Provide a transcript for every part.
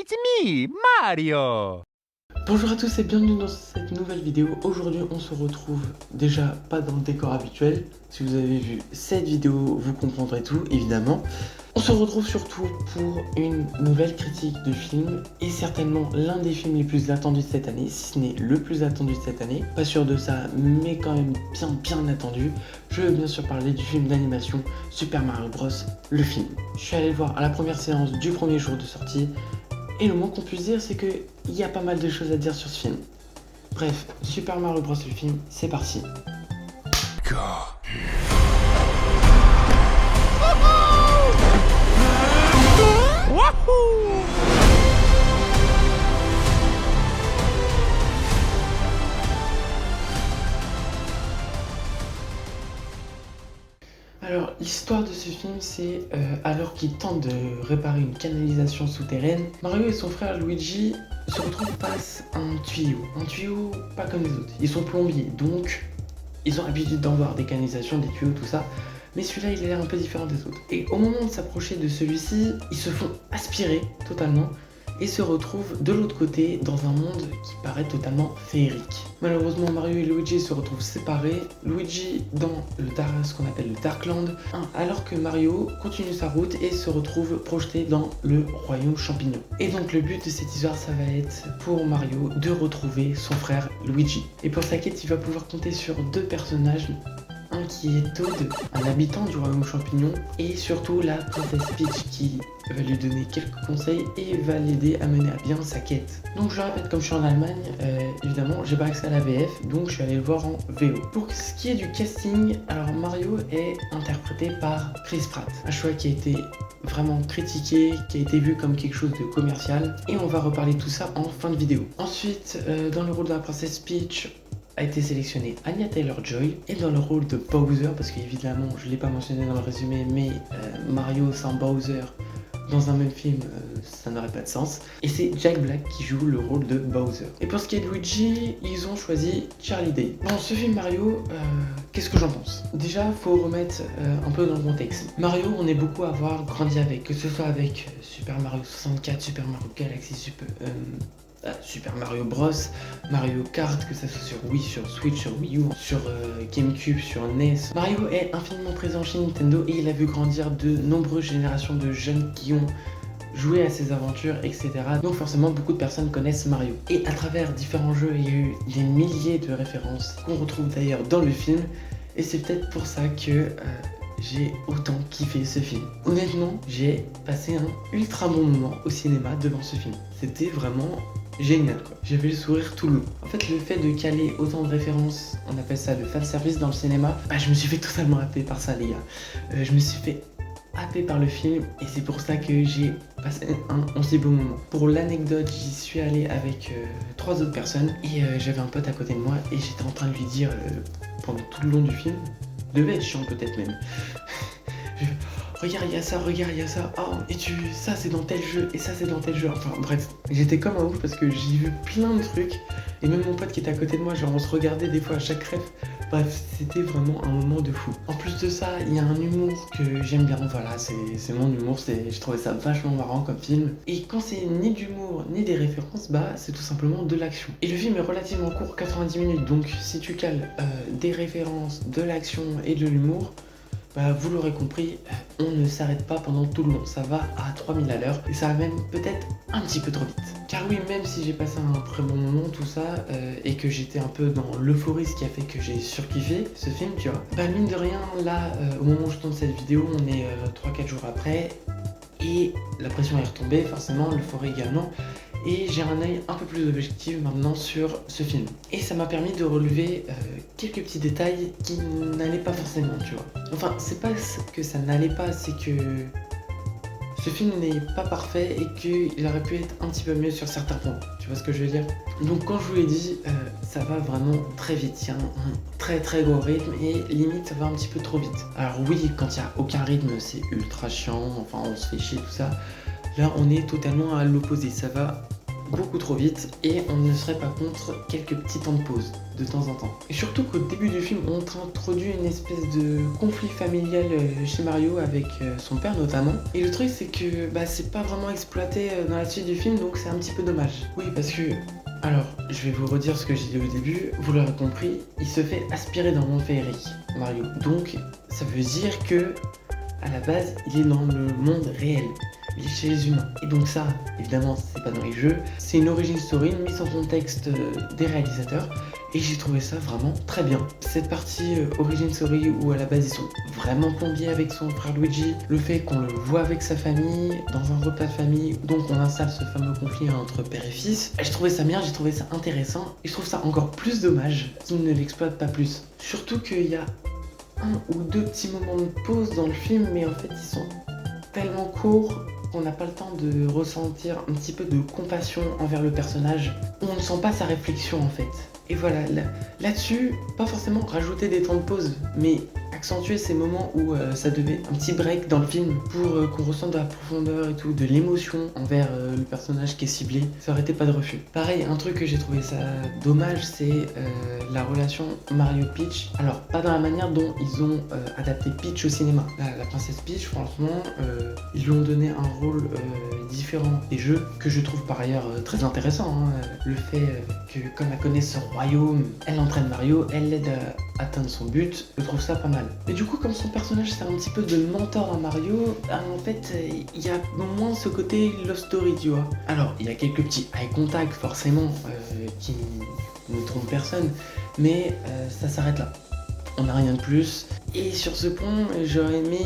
It's me, Mario! Bonjour à tous et bienvenue dans cette nouvelle vidéo. Aujourd'hui on se retrouve déjà pas dans le décor habituel. Si vous avez vu cette vidéo vous comprendrez tout évidemment. On se retrouve surtout pour une nouvelle critique de film et certainement l'un des films les plus attendus de cette année, si ce n'est le plus attendu de cette année. Pas sûr de ça mais quand même bien attendu. Je veux bien sûr parler du film d'animation Super Mario Bros, le film. Je suis allé le voir à la première séance du premier jour de sortie. Et le moins qu'on puisse dire, c'est qu'il y a pas mal de choses à dire sur ce film. Bref, Super Mario Bros. Le film, c'est parti. Wahoo! Alors, l'histoire de ce film, c'est alors qu'il tente de réparer une canalisation souterraine, Mario et son frère Luigi se retrouvent face à un tuyau. Un tuyau pas comme les autres. Ils sont plombiers, donc ils ont l'habitude d'en voir des canalisations, des tuyaux, tout ça. Mais celui-là, il a l'air un peu différent des autres. Et au moment de s'approcher de celui-ci, ils se font aspirer totalement et se retrouvent de l'autre côté dans un monde qui paraît totalement féerique. Malheureusement, Mario et Luigi se retrouvent séparés, Luigi dans ce qu'on appelle le Darkland, alors que Mario continue sa route et se retrouve projeté dans le royaume champignon. Et donc le but de cette histoire, ça va être pour Mario de retrouver son frère Luigi. Et pour sa quête, il va pouvoir compter sur deux personnages. Un qui est Toad, un habitant du royaume champignon, et surtout la princesse Peach qui va lui donner quelques conseils et va l'aider à mener à bien sa quête. Donc je le répète, comme je suis en Allemagne, évidemment j'ai pas accès à la VF, donc je suis allé le voir en VO. Pour ce qui est du casting, alors Mario est interprété par Chris Pratt, un choix qui a été vraiment critiqué, qui a été vu comme quelque chose de commercial, et on va reparler de tout ça en fin de vidéo. Ensuite, dans le rôle de la princesse Peach, a été sélectionnée Anya Taylor-Joy, et dans le rôle de Bowser, parce qu'évidemment je l'ai pas mentionné dans le résumé, mais Mario sans Bowser dans un même film, ça n'aurait pas de sens. Et c'est Jack Black qui joue le rôle de Bowser. Et pour ce qui est de Luigi, ils ont choisi Charlie Day. Dans ce film Mario, qu'est-ce que j'en pense? Déjà, faut remettre un peu dans le contexte. Mario, on est beaucoup à avoir grandi avec, que ce soit avec Super Mario 64, Super Mario Galaxy, Super Mario Bros, Mario Kart, que ça soit sur Wii, sur Switch, sur Wii U, sur GameCube, sur NES. Mario est infiniment présent chez Nintendo et il a vu grandir de nombreuses générations de jeunes qui ont joué à ses aventures, etc. Donc forcément beaucoup de personnes connaissent Mario. Et à travers différents jeux, il y a eu des milliers de références qu'on retrouve d'ailleurs dans le film. Et c'est peut-être pour ça que j'ai autant kiffé ce film. Honnêtement, j'ai passé un ultra bon moment au cinéma devant ce film. C'était vraiment génial quoi. J'avais le sourire tout le long. En fait, le fait de caler autant de références, on appelle ça le fanservice dans le cinéma, je me suis fait totalement happer par ça les gars. Je me suis fait happer par le film et c'est pour ça que j'ai passé un si beau moment. Pour l'anecdote, j'y suis allé avec 3 autres personnes et j'avais un pote à côté de moi et j'étais en train de lui dire pendant tout le long du film, devait être chiant peut-être même. Regarde, il y a ça, regarde, il y a ça. Oh, et ça c'est dans tel jeu, et ça c'est dans tel jeu. Enfin bref, j'étais comme un ouf parce que j'ai vu plein de trucs. Et même mon pote qui était à côté de moi, genre on se regardait des fois à chaque ref. Bref, c'était vraiment un moment de fou. En plus de ça, il y a un humour que j'aime bien. Voilà, c'est mon humour. Je trouvais ça vachement marrant comme film. Et quand c'est ni d'humour, ni des références, c'est tout simplement de l'action. Et le film est relativement court, 90 minutes. Donc si tu cales des références, de l'action et de l'humour, vous l'aurez compris, on ne s'arrête pas pendant tout le long, ça va à 3000 à l'heure et ça va même peut-être un petit peu trop vite. Car oui, même si j'ai passé un très bon moment, tout ça, et que j'étais un peu dans l'euphorie, ce qui a fait que j'ai surkiffé ce film, tu vois. Mine de rien, là, au moment où je tourne cette vidéo, on est 3-4 jours après, et la pression est retombée, forcément, l'euphorie également. Et j'ai un œil un peu plus objectif maintenant sur ce film. Et ça m'a permis de relever quelques petits détails qui n'allaient pas forcément, tu vois. Enfin, c'est pas que ça n'allait pas, c'est que ce film n'est pas parfait et qu'il aurait pu être un petit peu mieux sur certains points. Tu vois ce que je veux dire? Donc quand je vous l'ai dit, ça va vraiment très vite. Il y a un très gros rythme et limite ça va un petit peu trop vite. Alors oui, quand il n'y a aucun rythme, c'est ultra chiant, enfin on se fait chier, tout ça. Là, on est totalement à l'opposé, ça va beaucoup trop vite et on ne serait pas contre quelques petits temps de pause de temps en temps. Et surtout qu'au début du film, on introduit une espèce de conflit familial chez Mario avec son père notamment. Et le truc c'est que c'est pas vraiment exploité dans la suite du film, donc c'est un petit peu dommage. Oui, parce que alors, je vais vous redire ce que j'ai dit au début, vous l'aurez compris, il se fait aspirer d'un monde féerique, Mario. Donc, ça veut dire que, à la base, il est dans le monde réel. Il est chez les humains. Et donc ça, évidemment, c'est pas dans les jeux. C'est une origin story, une mise en contexte des réalisateurs. Et j'ai trouvé ça vraiment très bien. Cette partie origin story où à la base ils sont vraiment plombiers avec son frère Luigi, le fait qu'on le voit avec sa famille, dans un repas de famille, donc on installe ce fameux conflit entre père et fils. J'ai trouvé ça bien, j'ai trouvé ça intéressant. Et je trouve ça encore plus dommage qu'ils ne l'exploitent pas plus. Surtout qu'il y a un ou deux petits moments de pause dans le film, mais en fait ils sont tellement courts qu'on n'a pas le temps de ressentir un petit peu de compassion envers le personnage. On ne sent pas sa réflexion en fait. Et voilà, là-dessus, pas forcément rajouter des temps de pause, mais accentuer ces moments où ça devait un petit break dans le film pour qu'on ressente de la profondeur et tout, de l'émotion envers le personnage qui est ciblé, ça aurait été pas de refus. Pareil, un truc que j'ai trouvé ça dommage, c'est la relation Mario-Peach. Alors, pas dans la manière dont ils ont adapté Peach au cinéma. La princesse Peach, franchement, ils lui ont donné un rôle différent des jeux, que je trouve par ailleurs très intéressant. Hein. Le fait que, comme elle connaît son royaume, elle entraîne Mario, elle l'aide à atteindre son but, je trouve ça pas mal. Et du coup, comme son personnage c'est un petit peu de mentor dans Mario, en fait, il y a moins ce côté love story, tu vois. Alors, il y a quelques petits eye contact, forcément, qui ne trompent personne, mais ça s'arrête là. On n'a rien de plus. Et sur ce point, j'aurais aimé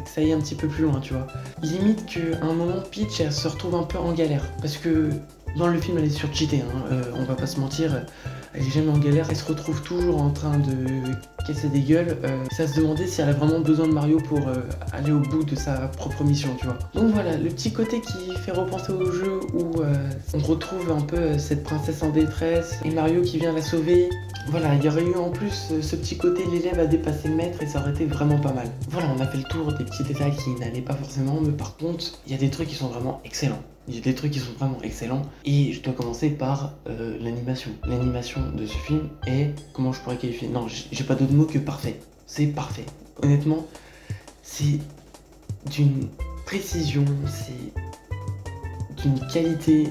que ça aille un petit peu plus loin, tu vois. Limite qu'à un moment, Peach, elle se retrouve un peu en galère. Parce que dans le film, elle est surcheatée, hein. On va pas se mentir, elle est jamais en galère. Elle se retrouve toujours en train de casser des gueules. Ça se demandait si elle a vraiment besoin de Mario pour aller au bout de sa propre mission, tu vois. Donc voilà, le petit côté qui fait repenser au jeu où on retrouve un peu cette princesse en détresse et Mario qui vient la sauver. Voilà, il y aurait eu en plus ce petit côté l'élève a dépassé le maître et ça aurait été vraiment pas mal. Voilà, on a fait le tour des petits détails qui n'allaient pas forcément, mais par contre, il y a des trucs qui sont vraiment excellents. Il y a des trucs qui sont vraiment excellents et je dois commencer par l'animation. L'animation de ce film est, comment je pourrais qualifier? Non, j'ai pas d'autre mot que parfait. C'est parfait. Honnêtement, c'est d'une précision, c'est d'une qualité.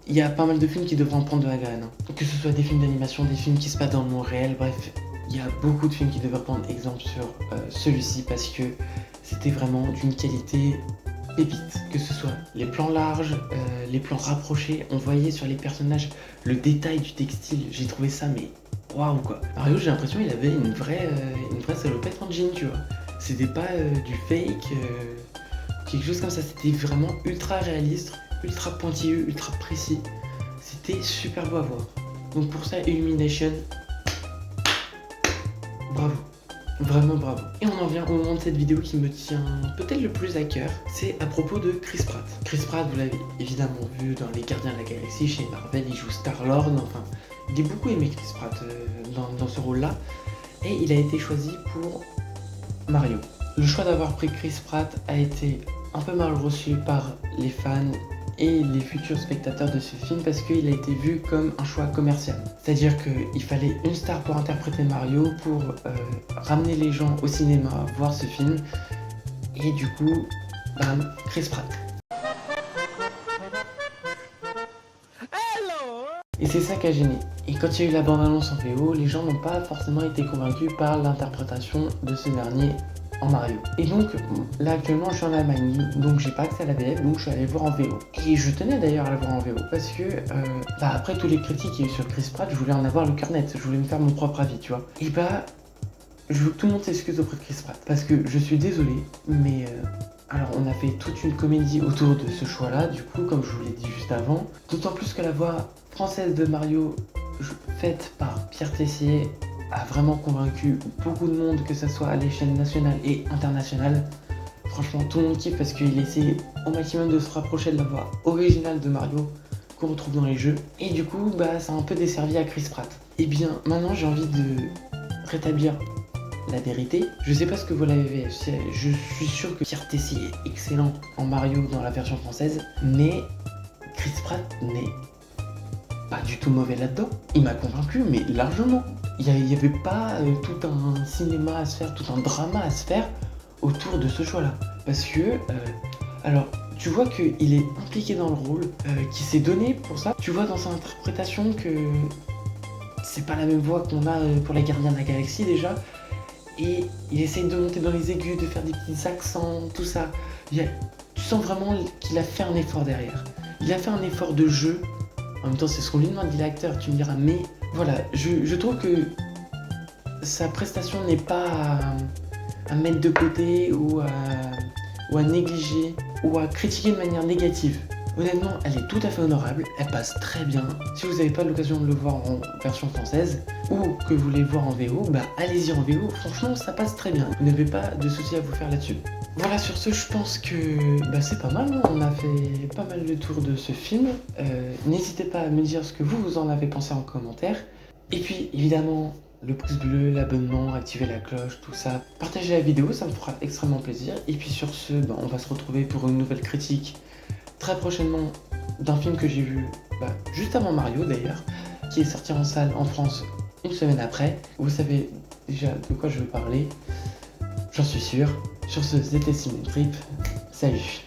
Il y a pas mal de films qui devraient en prendre de la graine. Hein. Que ce soit des films d'animation, des films qui se passent dans le monde réel, bref, il y a beaucoup de films qui devraient prendre exemple sur celui-ci parce que c'était vraiment d'une qualité pépite. Que ce soit les plans larges, les plans rapprochés, on voyait sur les personnages le détail du textile, j'ai trouvé ça mais waouh quoi. Mario, j'ai l'impression qu'il avait une vraie salopette en jean, tu vois. C'était pas du fake, quelque chose comme ça, c'était vraiment ultra réaliste. Ultra pointilleux, ultra précis. C'était super beau à voir. Donc pour ça, Illumination, bravo. Vraiment bravo. Et on en vient au moment de cette vidéo qui me tient peut-être le plus à cœur. C'est à propos de Chris Pratt. Chris Pratt, vous l'avez évidemment vu dans Les Gardiens de la Galaxie, chez Marvel, il joue Star-Lord. Enfin, il est beaucoup aimé Chris Pratt dans ce rôle-là. Et il a été choisi pour Mario. Le choix d'avoir pris Chris Pratt a été un peu mal reçu par les fans et les futurs spectateurs de ce film parce qu'il a été vu comme un choix commercial. C'est-à-dire qu'il fallait une star pour interpréter Mario, pour ramener les gens au cinéma voir ce film. Et du coup, bam, Chris Pratt. Et c'est ça qui a gêné. Et quand il y a eu la bande-annonce en VO, les gens n'ont pas forcément été convaincus par l'interprétation de ce dernier en Mario. Et donc là actuellement je suis en Allemagne, donc j'ai pas accès à la VF, donc je suis allé voir en VO. Et je tenais d'ailleurs à la voir en VO parce que après tous les critiques qu'il y a eu sur Chris Pratt, je voulais en avoir le cœur net, je voulais me faire mon propre avis, tu vois. Et je veux que tout le monde s'excuse auprès de Chris Pratt parce que je suis désolé, mais alors on a fait toute une comédie autour de ce choix-là, du coup comme je vous l'ai dit juste avant, d'autant plus que la voix française de Mario faite par Pierre Tessier a vraiment convaincu beaucoup de monde, que ce soit à l'échelle nationale et internationale. Franchement, tout le monde kiffe parce qu'il essaie au maximum de se rapprocher de la voix originale de Mario qu'on retrouve dans les jeux. Et du coup, ça a un peu desservi à Chris Pratt. Et bien, maintenant, j'ai envie de rétablir la vérité. Je sais pas ce que vous l'avez fait, je suis sûr que Pierre Tessier est excellent en Mario dans la version française, mais Chris Pratt n'est pas du tout mauvais là-dedans. Il m'a convaincu, mais largement. Il n'y avait pas tout un cinéma à se faire, tout un drama à se faire autour de ce choix-là. Parce que, alors, tu vois qu'il est impliqué dans le rôle, qu'il s'est donné pour ça. Tu vois dans sa interprétation que c'est pas la même voix qu'on a pour les Gardiens de la Galaxie déjà. Et il essaye de monter dans les aigus, de faire des petits accents, tout ça. Tu sens vraiment qu'il a fait un effort derrière. Il a fait un effort de jeu. En même temps, c'est ce qu'on lui demande, il est acteur, tu me diras. Mais voilà, je trouve que sa prestation n'est pas à mettre de côté ou à négliger ou à critiquer de manière négative. Honnêtement, elle est tout à fait honorable, elle passe très bien. Si vous n'avez pas l'occasion de le voir en version française ou que vous voulez le voir en VO, bah allez-y en VO, franchement ça passe très bien. Vous n'avez pas de soucis à vous faire là-dessus. Voilà, sur ce, je pense que c'est pas mal, hein. On a fait pas mal le tour de ce film. N'hésitez pas à me dire ce que vous en avez pensé en commentaire. Et puis évidemment, le pouce bleu, l'abonnement, activer la cloche, tout ça. Partagez la vidéo, ça me fera extrêmement plaisir. Et puis sur ce, on va se retrouver pour une nouvelle critique très prochainement d'un film que j'ai vu juste avant Mario d'ailleurs, qui est sorti en salle en France une semaine après. Vous savez déjà de quoi je veux parler, j'en suis sûr. Sur ce, c'était Ciné Trip, salut.